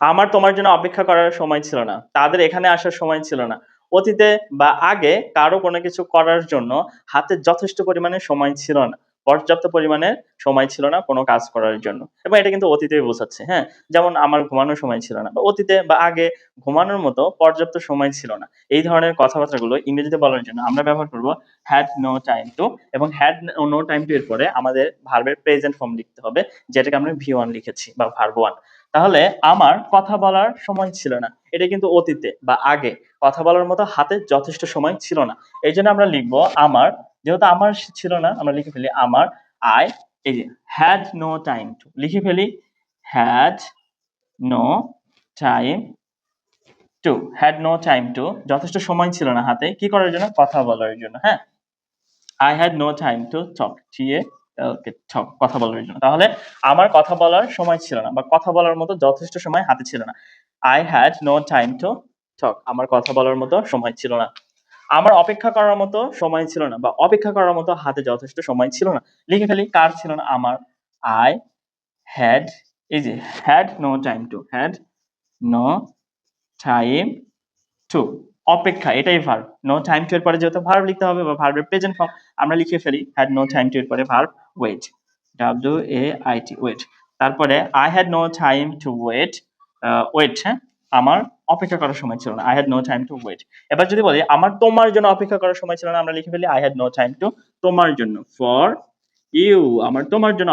আমার তোমার জন্য অপেক্ষা করার সময় ছিল না। তাদের এখানে আসার সময় ছিল না। অতীতে বা আগে কারো কোনো কিছু করার জন্য হাতে যথেষ্ট পরিমাণে সময় ছিল না। পর্যাপ্ত পরিমাণে সময় ছিল না কোনো কাজ করার জন্য। এবং এটা কিন্তু অতীতেই বোঝাচ্ছে, হ্যাঁ? যেমন আমার ঘুমানোর সময় ছিল না। বা অতীতে বা আগে ঘুমানোর মতো পর্যাপ্ত সময় ছিল না। এই ধরনের কথাবার্তাগুলো ইংরেজিতে বলার জন্য আমরা ব্যবহার করব had no time to, এবং had no time to এর পরে আমাদের ভার্বের প্রেজেন্ট ফর্ম লিখতে হবে, যেটাকে আমরা V1 লিখেছি বা ভার্ব 1। তাহলে আমার কথা বলার সময় ছিল না। এটা কিন্তু অতীতে বা আগে কথা বলার মতো হাতে যথেষ্ট সময় ছিল না। এইজন্য আমরা লিখব আমার, যেহেতু আমার ছিল না আমরা লিখে ফেলি আমার I, এই যে had no time to লিখে ফেলি had no time to, had no time to যথেষ্ট সময় ছিল না হাতে কি করার জন্য, কথা বলার জন্য। হ্যাঁ, I had no time to talk, talk কথা বলার জন্য। তাহলে আমার কথা বলার সময় ছিল না বা কথা বলার মতো যথেষ্ট সময় হাতে ছিল না। I had no time to talk, আমার কথা বলার মতো সময় ছিল না। আমার অপেক্ষা করার মতো সময় ছিল না বা অপেক্ষা করার মতো হাতে যথেষ্ট সময় ছিল না। লিখে ফেলি কার ছিল না, আমার। I had, এই যে had no time to, had no time to, অপেক্ষা এটাই ভার্ব। নো টাইম টু এর পরে যেহেতু ভার্ব লিখতে হবে বা ভার্বের প্রেজেন্ট ফর্ম, আমরা লিখে ফেলি হ্যাড নো টাইম টু এর পরে ভার্ব ওয়েট, WAIT ওয়েট। তারপরে I had no time to wait, wait, হ্যাঁ, আমার অপেক্ষা করার সময় ছিল না। I had no time to wait. এবার যদি বলি আমার তোমার জন্য অপেক্ষা করার সময় ছিল না, আমরা লিখে ফেলি I had no time to তোমার জন্য, ফর ইউ, আমার তোমার জন্য